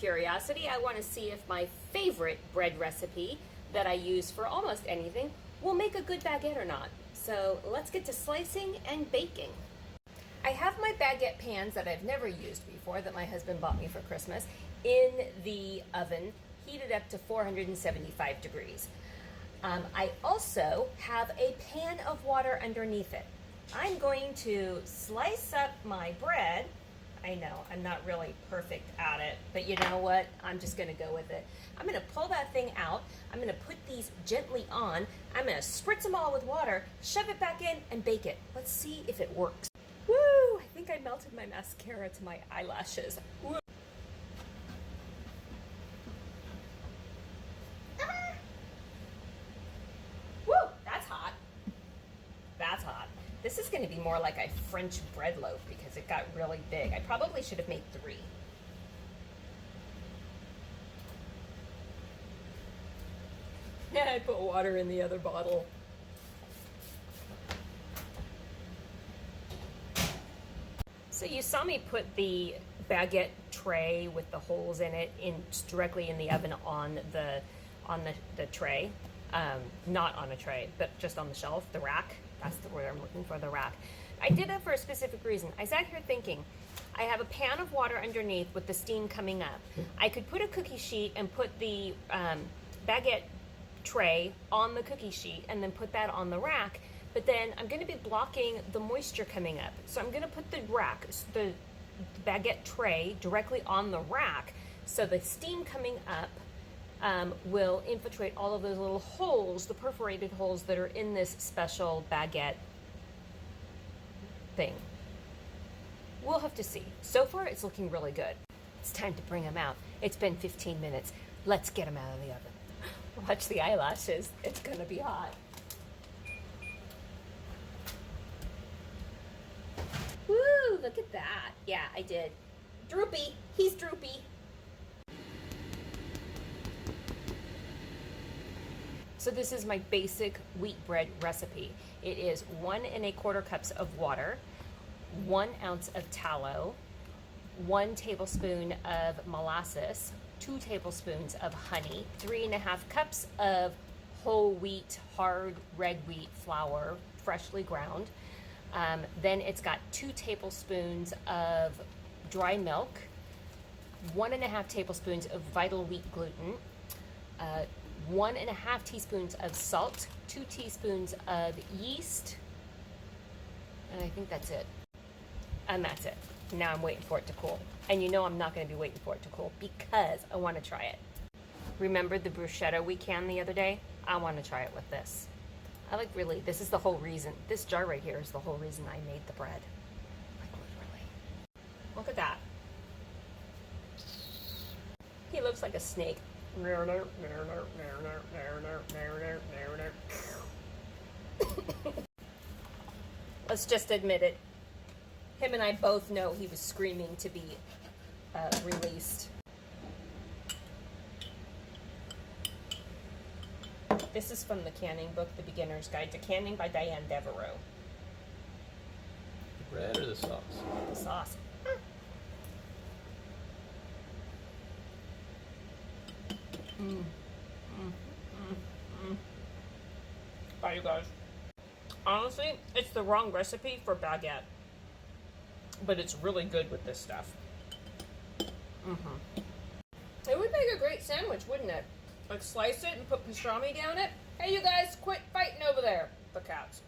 curiosity, I want to see if my favorite bread recipe that I use for almost anything will make a good baguette or not. So let's get to slicing and baking. I have my baguette pans that I've never used before that my husband bought me for Christmas in the oven, heated up to 475 degrees. I also have a pan of water underneath it. I'm going to slice up my bread. I know, I'm not really perfect at it, but you know what? I'm just gonna go with it. I'm gonna pull that thing out. I'm gonna put these gently on. I'm gonna spritz them all with water, shove it back in, and bake it. Let's see if it works. Woo! I think I melted my mascara to my eyelashes. Woo. Woo! That's hot. That's hot. This is going to be more like a French bread loaf because it got really big. I probably should have made 3. Yeah, I put water in the other bottle. So you saw me put the baguette tray with the holes in it directly in the oven on the tray. Not on a tray, but just on the shelf, the rack. That's the word I'm looking for, the rack. I did that for a specific reason. I sat here thinking, I have a pan of water underneath with the steam coming up. I could put a cookie sheet and put the baguette tray on the cookie sheet and then put that on the rack, but then I'm going to be blocking the moisture coming up. So I'm going to put the the baguette tray directly on the rack so the steam coming up will infiltrate all of those little holes, the perforated holes that are in this special baguette thing. We'll have to see. So far, it's looking really good. It's time to bring them out. It's been 15 minutes. Let's get them out of the oven. Watch the eyelashes. It's gonna be hot. Woo, look at that. Yeah, I did. Droopy, he's droopy. So this is my basic wheat bread recipe. It is 1 1/4 cups of water, 1 ounce of tallow, 1 tablespoon of molasses, 2 tablespoons of honey, 3 1/2 cups of whole wheat, hard red wheat flour, freshly ground. Then it's got 2 tablespoons of dry milk, 1 1/2 tablespoons of vital wheat gluten, 1 1/2 teaspoons of salt, 2 teaspoons of yeast, and I think that's it. And that's it. Now I'm waiting for it to cool. And you know I'm not going to be waiting for it to cool because I want to try it. Remember the bruschetta we canned the other day? I want to try it with this. This is the whole reason. This jar right here is the whole reason I made the bread. Like literally. Look at that. He looks like a snake. Let's just admit it. Him and I both know he was screaming to be released. This is from the canning book, The Beginner's Guide to Canning by Diane Devereaux. The bread or the sauce? The sauce. Bye, you guys. Honestly, it's the wrong recipe for baguette, but it's really good with this stuff. It would make a great sandwich, wouldn't it? Like slice it and put pastrami down it. Hey, you guys, quit fighting over there, the cats.